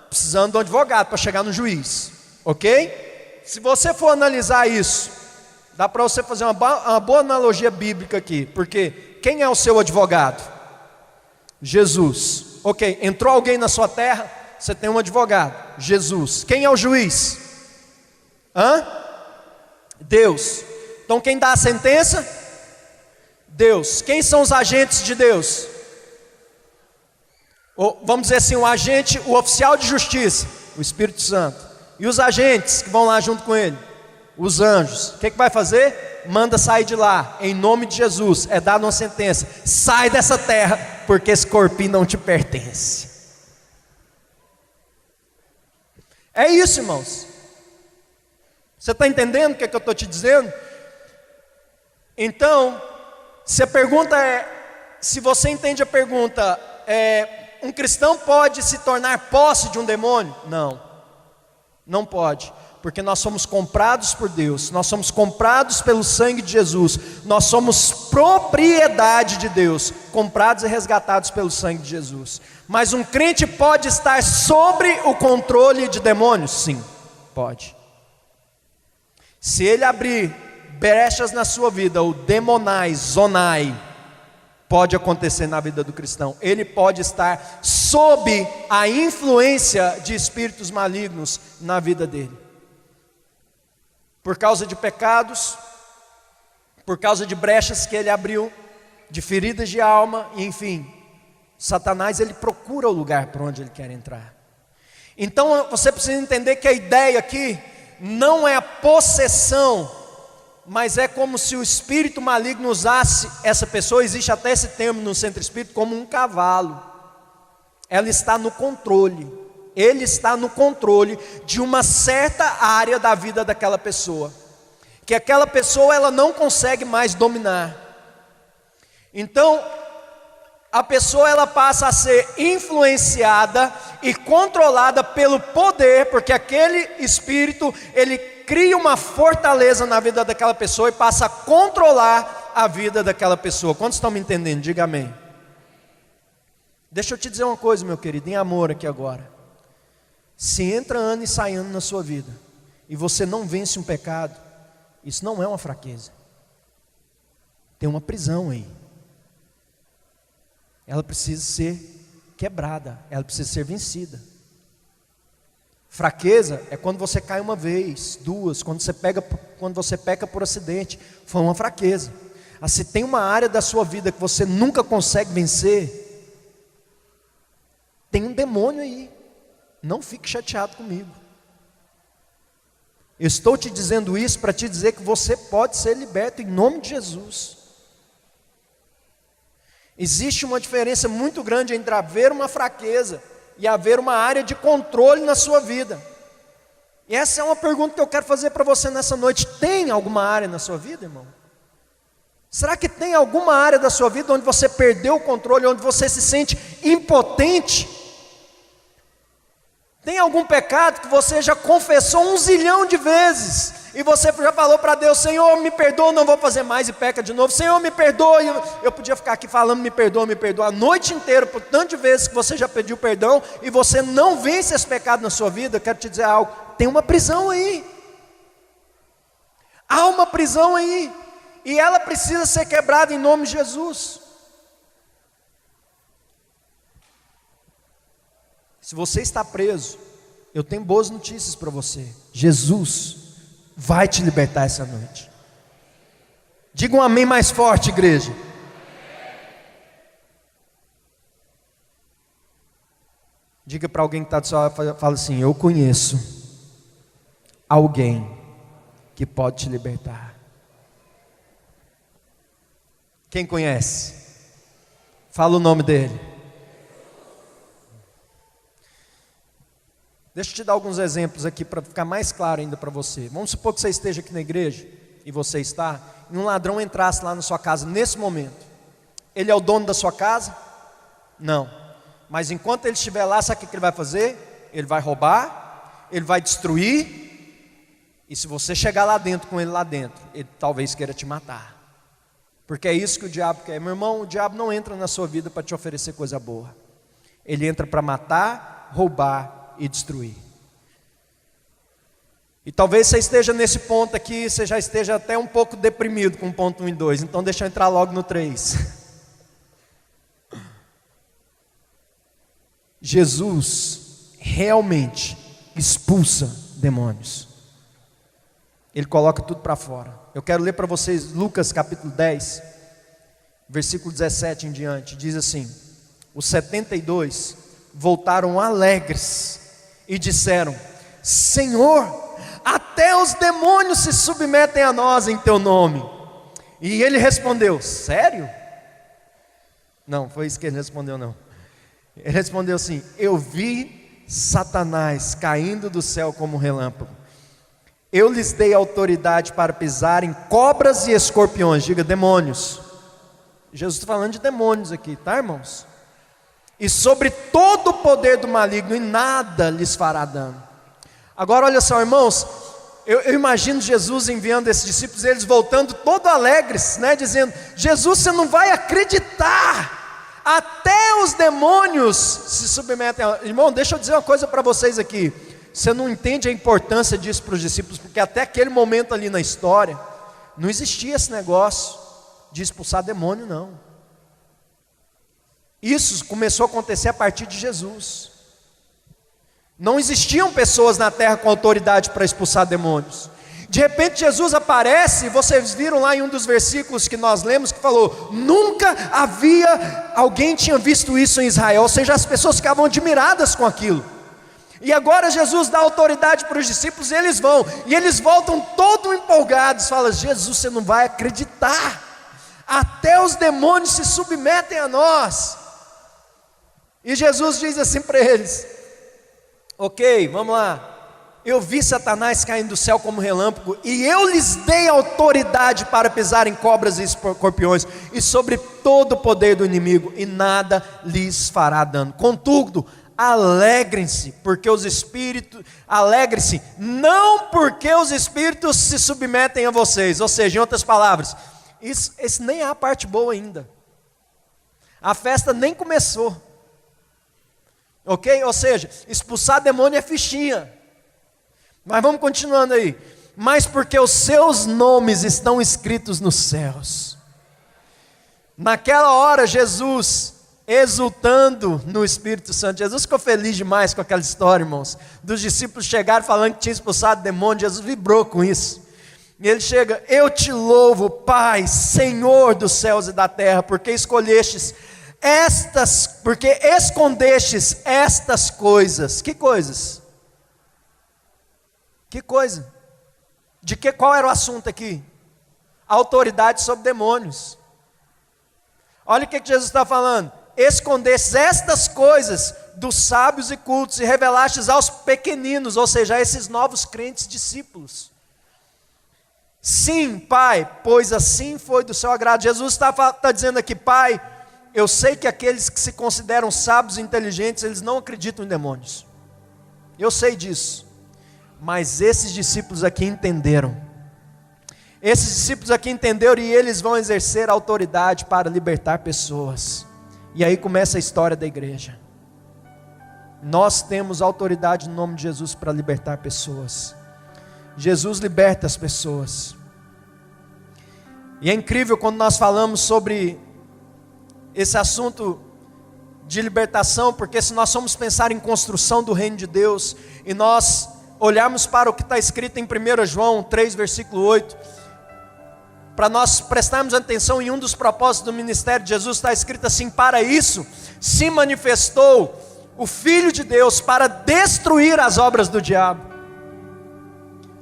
Speaker 1: Precisando de um advogado para chegar no juiz, ok? Se você for analisar isso, dá para você fazer uma boa analogia bíblica aqui, porque quem é o seu advogado? Jesus. Ok, entrou alguém na sua terra, você tem um advogado, Jesus. Quem é o juiz? Deus. Então quem dá a sentença? Deus. Quem são os agentes de Deus? Ou, vamos dizer assim, o oficial de justiça, o Espírito Santo. E os agentes que vão lá junto com ele? Os anjos. O que vai fazer? Manda sair de lá, em nome de Jesus. É dada uma sentença: sai dessa terra, porque esse corpinho não te pertence. É isso, irmãos. Você está entendendo o que eu estou te dizendo? Então, se a pergunta é, se você entende a pergunta, um cristão pode se tornar posse de um demônio? Não, não pode. Porque nós somos comprados por Deus, nós somos comprados pelo sangue de Jesus, nós somos propriedade de Deus, comprados e resgatados pelo sangue de Jesus. Mas um crente pode estar sobre o controle de demônios? Sim, pode. Se ele abrir brechas na sua vida, ou demonai, zonai, pode acontecer na vida do cristão. Ele pode estar sob a influência de espíritos malignos na vida dele. Por causa de pecados, por causa de brechas que ele abriu, de feridas de alma, enfim, Satanás ele procura o lugar por onde ele quer entrar. Então você precisa entender que a ideia aqui não é a possessão, mas é como se o espírito maligno usasse essa pessoa. Existe até esse termo no centro espírita, como um cavalo. Ela está no controle. Ele está no controle de uma certa área da vida daquela pessoa, que aquela pessoa ela não consegue mais dominar. Então a pessoa ela passa a ser influenciada e controlada pelo poder, porque aquele espírito ele cria uma fortaleza na vida daquela pessoa e passa a controlar a vida daquela pessoa. Quantos estão me entendendo? Diga amém. Deixa eu te dizer uma coisa, meu querido, em amor aqui agora. Se entra ano e sai ano na sua vida, e você não vence um pecado, isso não é uma fraqueza. Tem uma prisão aí. Ela precisa ser quebrada, ela precisa ser vencida. Fraqueza é quando você cai uma vez, duas, quando você peca por acidente, foi uma fraqueza. Mas se tem uma área da sua vida que você nunca consegue vencer, tem um demônio aí. Não fique chateado comigo. Eu estou te dizendo isso para te dizer que você pode ser liberto em nome de Jesus. Existe uma diferença muito grande entre haver uma fraqueza e haver uma área de controle na sua vida. E essa é uma pergunta que eu quero fazer para você nessa noite. Tem alguma área na sua vida, irmão? Será que tem alguma área da sua vida onde você perdeu o controle, onde você se sente impotente? Tem algum pecado que você já confessou 1 zilhão de vezes, e você já falou para Deus: Senhor, me perdoa, não vou fazer mais, e peca de novo. Senhor, me perdoa. Eu podia ficar aqui falando me perdoa, a noite inteira, por tantas vezes que você já pediu perdão, e você não vence esse pecado na sua vida. Eu quero te dizer algo: tem uma prisão aí. Há uma prisão aí, e ela precisa ser quebrada em nome de Jesus. Se você está preso, eu tenho boas notícias para você. Jesus vai te libertar essa noite. Diga um amém mais forte, igreja. Diga para alguém que está do seu lado, fala assim: eu conheço alguém que pode te libertar. Quem conhece? Fala o nome dele. Deixa eu te dar alguns exemplos aqui para ficar mais claro ainda para você. Vamos supor que você esteja aqui na igreja, e você está, e um ladrão entrasse lá na sua casa nesse momento. Ele é o dono da sua casa? Não. Mas enquanto ele estiver lá, sabe o que ele vai fazer? Ele vai roubar, ele vai destruir, e se você chegar lá dentro com ele lá dentro, ele talvez queira te matar. Porque é isso que o diabo quer. Meu irmão, o diabo não entra na sua vida para te oferecer coisa boa. Ele entra para matar, roubar e destruir. E talvez você esteja nesse ponto aqui, você já esteja até um pouco deprimido com o ponto 1 e 2, então deixa eu entrar logo no 3. Jesus realmente expulsa demônios. Ele coloca tudo para fora. Eu quero ler para vocês Lucas capítulo 10, versículo 17 em diante. Diz assim: os 72 voltaram alegres e disseram: Senhor, até os demônios se submetem a nós em teu nome. E ele respondeu: sério? Não, foi isso que ele respondeu, não. Ele respondeu assim: eu vi Satanás caindo do céu como um relâmpago. Eu lhes dei autoridade para pisar em cobras e escorpiões. Diga demônios. Jesus está falando de demônios aqui, tá, irmãos? E sobre todo o poder do maligno, e nada lhes fará dano. Agora olha só, irmãos, eu imagino Jesus enviando esses discípulos, eles voltando todo alegres, né, dizendo: Jesus, você não vai acreditar, até os demônios se submetem a... Irmão, deixa eu dizer uma coisa para vocês aqui. Você não entende a importância disso para os discípulos, porque até aquele momento ali na história, não existia esse negócio de expulsar demônio, não. Isso começou a acontecer a partir de Jesus. Não existiam pessoas na terra com autoridade para expulsar demônios. De repente Jesus aparece, e vocês viram lá em um dos versículos que nós lemos, que falou: nunca havia alguém tinha visto isso em Israel. Ou seja, as pessoas ficavam admiradas com aquilo. E agora Jesus dá autoridade para os discípulos, e eles vão, e eles voltam todos empolgados. Fala: Jesus, você não vai acreditar, até os demônios se submetem a nós. E Jesus diz assim para eles: ok, vamos lá. Eu vi Satanás caindo do céu como relâmpago, e eu lhes dei autoridade para pisar em cobras e escorpiões, e sobre todo o poder do inimigo, e nada lhes fará dano. Contudo, alegrem-se, porque os espíritos, alegrem-se, não porque os espíritos se submetem a vocês. Ou seja, em outras palavras, esse nem é a parte boa ainda. A festa nem começou. Ok? Ou seja, expulsar demônio é fichinha. Mas vamos continuando aí. Mas porque os seus nomes estão escritos nos céus. Naquela hora, Jesus, exultando no Espírito Santo, Jesus ficou feliz demais com aquela história, irmãos. Dos discípulos chegaram falando que tinha expulsado demônio, Jesus vibrou com isso. E ele chega: eu te louvo, Pai, Senhor dos céus e da terra, porque escondestes estas coisas. Que coisas? Que coisa? Qual era o assunto aqui? Autoridade sobre demônios. Olha o que Jesus está falando. Escondestes estas coisas dos sábios e cultos e revelastes aos pequeninos, ou seja, a esses novos crentes discípulos. Sim, Pai, pois assim foi do seu agrado. Jesus está dizendo aqui: Pai, eu sei que aqueles que se consideram sábios e inteligentes, eles não acreditam em demônios. Eu sei disso. Mas esses discípulos aqui entenderam. Esses discípulos aqui entenderam e eles vão exercer autoridade para libertar pessoas. E aí começa a história da igreja. Nós temos autoridade no nome de Jesus para libertar pessoas. Jesus liberta as pessoas. E é incrível quando nós falamos sobre esse assunto de libertação, porque se nós formos pensar em construção do reino de Deus, e nós olharmos para o que está escrito em 1 João 3, versículo 8, para nós prestarmos atenção em um dos propósitos do ministério de Jesus, está escrito assim: para isso se manifestou o Filho de Deus, para destruir as obras do diabo.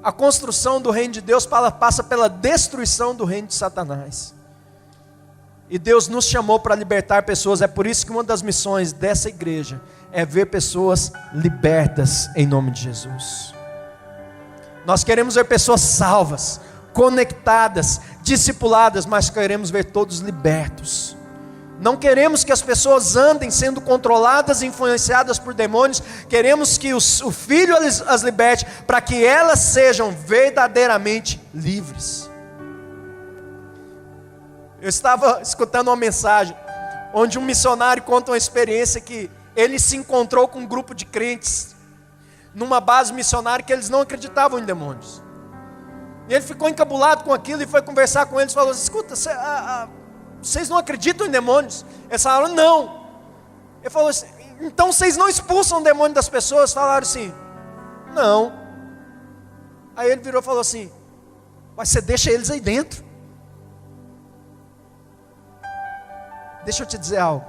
Speaker 1: A construção do reino de Deus passa pela destruição do reino de Satanás. E Deus nos chamou para libertar pessoas. É por isso que uma das missões dessa igreja é ver pessoas libertas em nome de Jesus. Nós queremos ver pessoas salvas, conectadas, discipuladas, mas queremos ver todos libertos. Não queremos que as pessoas andem sendo controladas e influenciadas por demônios. Queremos que o Filho as liberte, para que elas sejam verdadeiramente livres. Eu estava escutando uma mensagem onde um missionário conta uma experiência que ele se encontrou com um grupo de crentes numa base missionária que eles não acreditavam em demônios. E ele ficou encabulado com aquilo e foi conversar com eles e falou: escuta, vocês não acreditam em demônios? Eles falaram: não. Ele falou assim: então vocês não expulsam o demônio das pessoas? Falaram assim: não. Aí ele virou e falou assim: mas você deixa eles aí dentro. Deixa eu te dizer algo.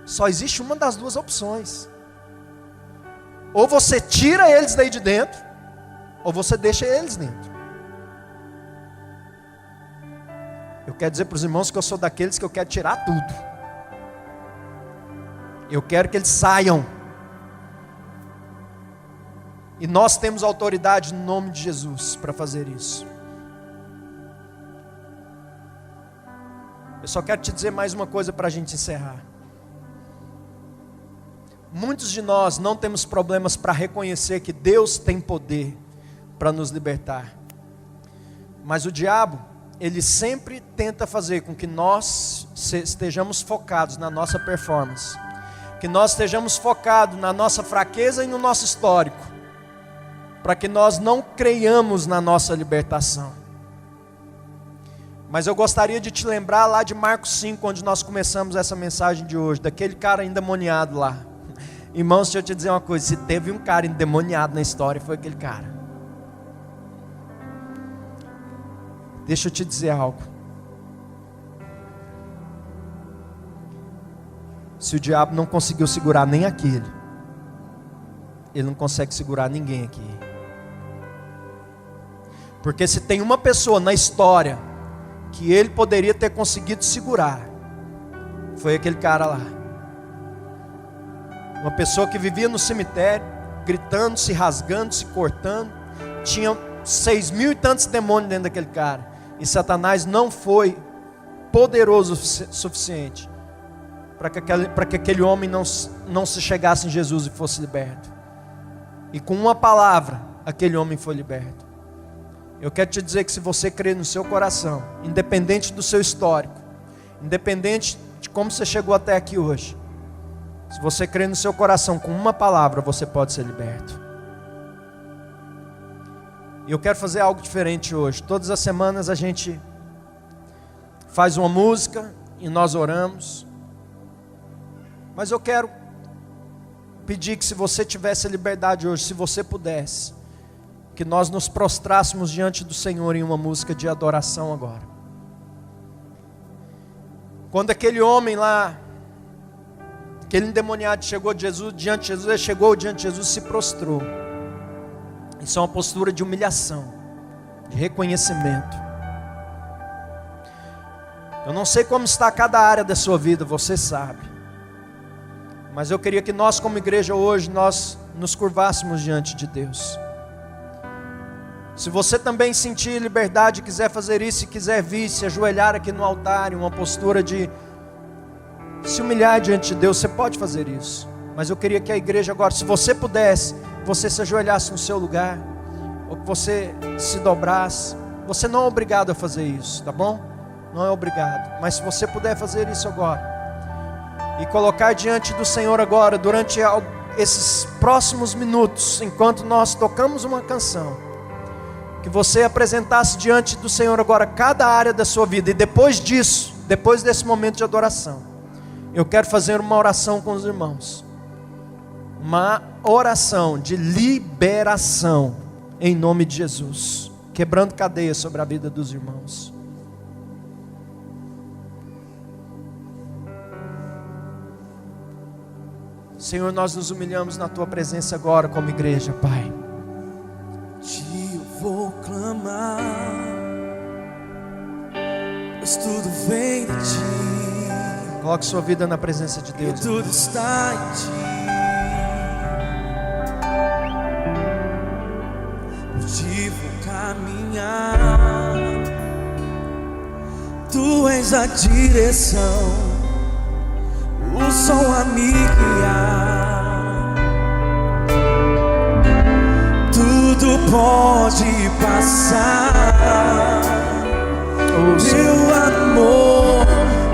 Speaker 1: Só existe uma das duas opções. Ou você tira eles daí de dentro, ou você deixa eles dentro. Eu quero dizer para os irmãos que eu sou daqueles que eu quero tirar tudo. Eu quero que eles saiam. E nós temos autoridade no nome de Jesus para fazer isso. Eu só quero te dizer mais uma coisa para a gente encerrar. Muitos de nós não temos problemas para reconhecer que Deus tem poder para nos libertar. Mas o diabo, ele sempre tenta fazer com que nós estejamos focados na nossa performance, que nós estejamos focados na nossa fraqueza e no nosso histórico, para que nós não creiamos na nossa libertação. Mas eu gostaria de te lembrar lá de Marcos 5, onde nós começamos essa mensagem de hoje, daquele cara endemoniado lá. Irmãos, deixa eu te dizer uma coisa: se teve um cara endemoniado na história, foi aquele cara. Deixa eu te dizer algo. Se o diabo não conseguiu segurar nem aquele, ele não consegue segurar ninguém aqui. Porque se tem uma pessoa na história que ele poderia ter conseguido segurar, foi aquele cara lá. Uma pessoa que vivia no cemitério, gritando, se rasgando, se cortando. Tinha 6.000 e tantos demônios dentro daquele cara. E Satanás não foi poderoso o suficiente para que aquele homem não se chegasse em Jesus e fosse liberto. E com uma palavra, aquele homem foi liberto. Eu quero te dizer que se você crer no seu coração, independente do seu histórico, independente de como você chegou até aqui hoje, Se você crer no seu coração com uma palavra, você pode ser liberto. E eu quero fazer algo diferente hoje. Todas as semanas a gente faz uma música e nós oramos. Mas eu quero pedir que, se você tivesse liberdade hoje, se você pudesse, que nós nos prostrássemos diante do Senhor em uma música de adoração agora. Quando aquele homem lá, aquele endemoniado chegou diante de Jesus, ele chegou diante de Jesus e se prostrou. Isso é uma postura de humilhação, de reconhecimento. Eu não sei como está cada área da sua vida, você sabe. Mas eu queria que nós, como igreja hoje, nós nos curvássemos diante de Deus. Se você também sentir liberdade, quiser fazer isso, e quiser vir, se ajoelhar aqui no altar, em uma postura de se humilhar diante de Deus, você pode fazer isso. Mas eu queria que a igreja agora, se você pudesse, você se ajoelhasse no seu lugar, ou que você se dobrasse. Você não é obrigado a fazer isso, tá bom? Não é obrigado. Mas se você puder fazer isso agora, e colocar diante do Senhor agora, durante esses próximos minutos, enquanto nós tocamos uma canção, que você apresentasse diante do Senhor agora cada área da sua vida. E depois disso, depois desse momento de adoração, eu quero fazer uma oração com os irmãos. Uma oração de liberação em nome de Jesus, quebrando cadeias sobre a vida dos irmãos. Senhor, nós nos humilhamos na Tua presença agora como igreja, Pai.
Speaker 2: Te vou clamar, pois tudo vem de Ti.
Speaker 1: Coloque sua vida na presença de Deus.
Speaker 2: E tudo está em Ti. Por Ti vou caminhar. Tu és a direção, o som a me guiar. Tudo pode passar, Teu amor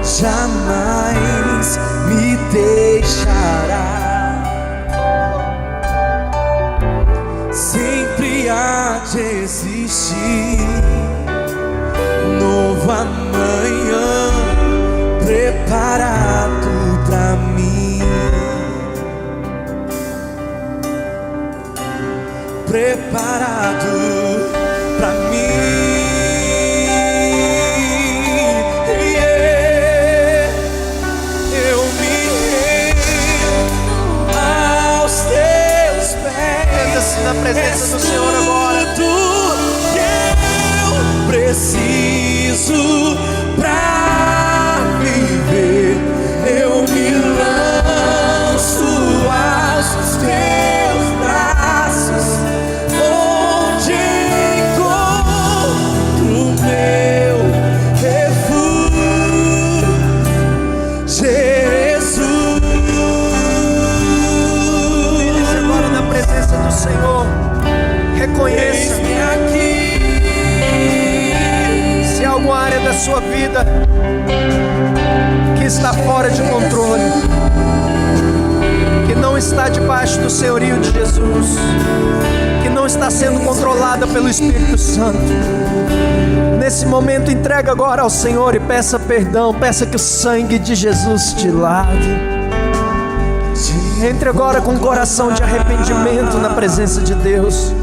Speaker 2: jamais me deixará. Sempre há de existir um novo amanhã preparado pra mim, preparado pra mim. Eu me rendo aos Teus pés.
Speaker 1: Renda-se na presença do Senhor agora.
Speaker 2: Tudo que eu preciso pra viver. Eu me lanço aos Teus braços, onde encontro meu refúgio, Jesus.
Speaker 1: Eles agora na presença do Senhor. Reconheça.
Speaker 2: Eis-me aqui.
Speaker 1: Se há alguma área da sua vida que está fora de controle, que não está debaixo do senhorio de Jesus, que não está sendo controlada pelo Espírito Santo, nesse momento entrega agora ao Senhor e peça perdão, peça que o sangue de Jesus te lave. Entre agora com um coração de arrependimento na presença de Deus.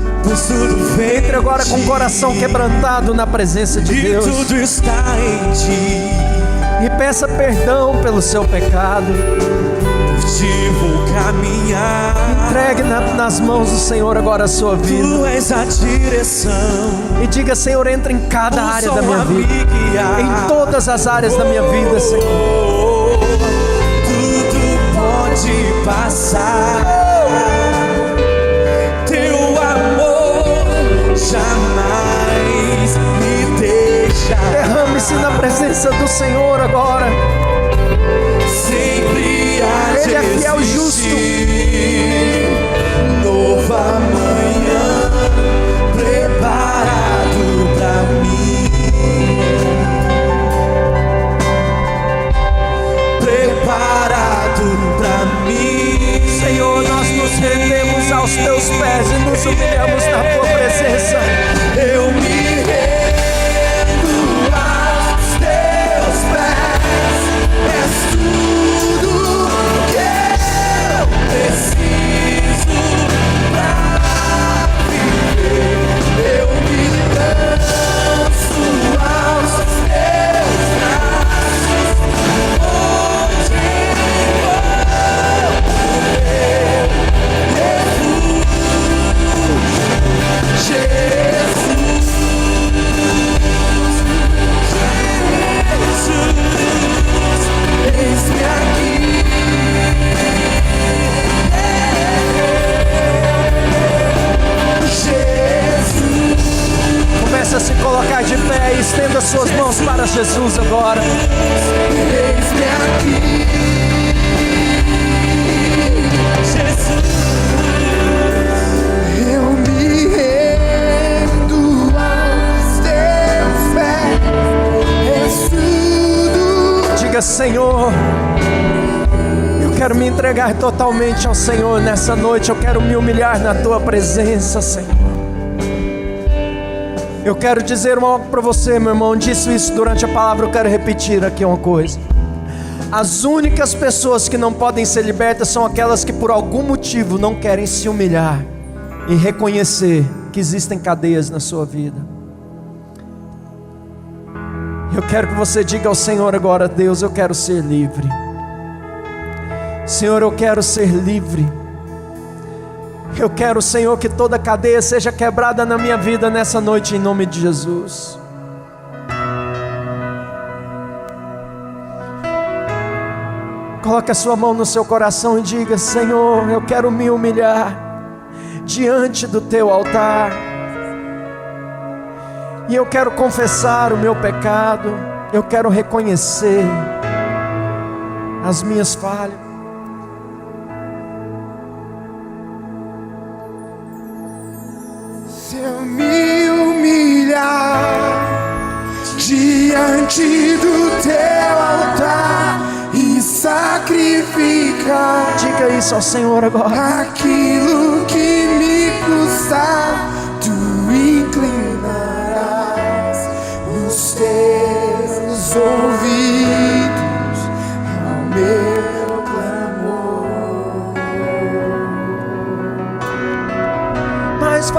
Speaker 1: Entre agora com o coração quebrantado na presença de Deus.
Speaker 2: E tudo está em Ti.
Speaker 1: E peça perdão pelo seu pecado.
Speaker 2: Por Ti vou caminhar.
Speaker 1: Entregue nas mãos do Senhor agora a sua vida.
Speaker 2: Tu és a direção.
Speaker 1: E diga: Senhor, entra em cada área da minha vida. Em todas as áreas da minha vida, Senhor.
Speaker 2: Tudo pode passar. Jamais me deixa.
Speaker 1: Derrame-se na presença do Senhor agora.
Speaker 2: Sempre há de
Speaker 1: Ele é fiel e justo.
Speaker 2: Novo amanhã preparado pra mim, preparado pra mim.
Speaker 1: humilhamos na tua presença.
Speaker 2: Eu me rendo aos teus pés. És tudo que eu preciso pra viver. Eu me lanço aos teus braços, onde eis-me aqui. Jesus,
Speaker 1: Comece a se colocar de pé e estenda suas mãos para Jesus agora.
Speaker 2: eis-me aqui. Jesus, eu me rendo aos teus pés. És tudo.
Speaker 1: Diga: Senhor, eu quero me entregar totalmente ao Senhor nessa noite. Eu quero me humilhar na tua presença, Senhor. Eu quero dizer algo para você, meu irmão. Disse isso durante a palavra, eu quero repetir aqui uma coisa. As únicas pessoas que não podem ser libertas são aquelas que por algum motivo não querem se humilhar e reconhecer que existem cadeias na sua vida. Eu quero que você diga ao Senhor agora: Deus, eu quero ser livre. Senhor, eu quero ser livre. Eu quero, Senhor, que toda cadeia seja quebrada na minha vida nessa noite, em nome de Jesus. Coloque a sua mão no seu coração e diga: Senhor, eu quero me humilhar diante do teu altar. E eu quero confessar o meu pecado. Eu quero reconhecer as minhas falhas.
Speaker 2: Se eu me humilhar diante do teu altar e sacrificar,
Speaker 1: Diga isso ao Senhor agora.
Speaker 2: aquilo que me custar, tu inclinarás os teus ouvidos ao meu clamor. Mais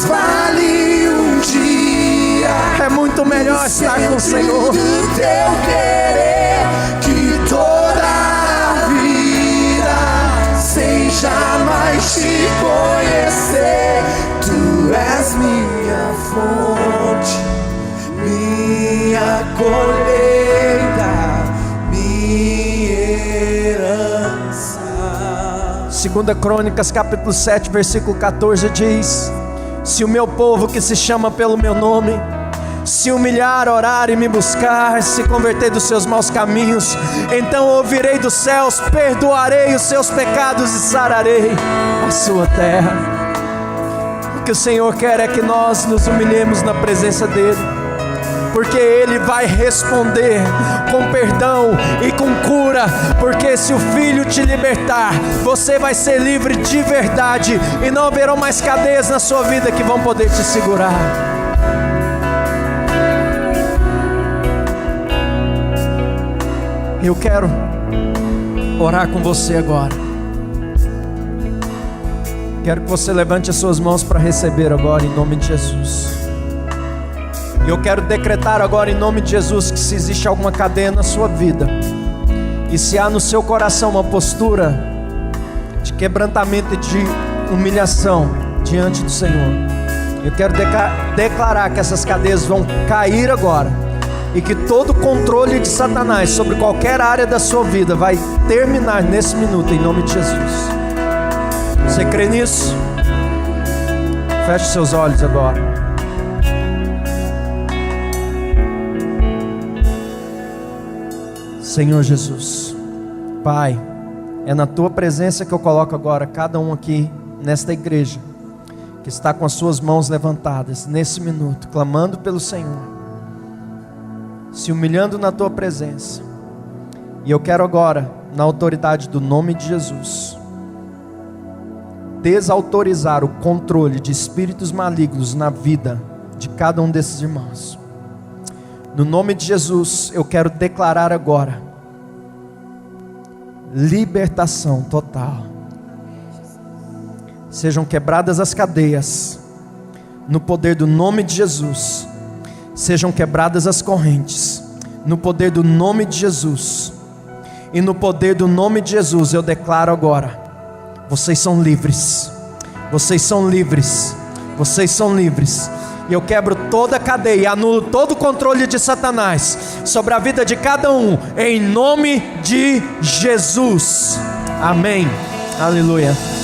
Speaker 2: vale um dia,
Speaker 1: É muito melhor estar com o Senhor.
Speaker 2: do teu querer, que toda a vida sem jamais te conhecer. Tu és minha fonte, minha colheita, minha herança.
Speaker 1: 2 Crônicas capítulo 7 versículo 14 diz: se o meu povo que se chama pelo meu nome se humilhar, orar e me buscar, se converter dos seus maus caminhos, então ouvirei dos céus, perdoarei os seus pecados e sararei a sua terra. O que o Senhor quer é que nós nos humilhemos na presença dEle, porque Ele vai responder com perdão e com cura. Porque se o Filho te libertar, você vai ser livre de verdade, e não haverão mais cadeias na sua vida que vão poder te segurar. Eu quero orar com você agora. Quero que você levante as suas mãos para receber agora, em nome de Jesus. E eu quero decretar agora, em nome de Jesus, que se existe alguma cadeia na sua vida, e se há no seu coração uma postura de quebrantamento e de humilhação diante do Senhor, eu quero declarar que essas cadeias vão cair agora, e que todo controle de Satanás sobre qualquer área da sua vida vai terminar nesse minuto, em nome de Jesus. Você crê nisso? Feche seus olhos agora. Senhor Jesus, Pai, é na Tua presença que eu coloco agora cada um aqui nesta igreja, que está com as suas mãos levantadas nesse minuto, clamando pelo Senhor, se humilhando na Tua presença. E eu quero agora, na autoridade do nome de Jesus, desautorizar o controle de espíritos malignos na vida de cada um desses irmãos. No nome de Jesus, eu quero declarar agora libertação total. Sejam quebradas as cadeias, no poder do nome de Jesus. Sejam quebradas as correntes, no poder do nome de Jesus. E no poder do nome de Jesus, eu declaro agora: vocês são livres, vocês são livres, vocês são livres. E eu quebro toda a cadeia, anulo todo o controle de Satanás sobre a vida de cada um, em nome de Jesus. Amém. Aleluia.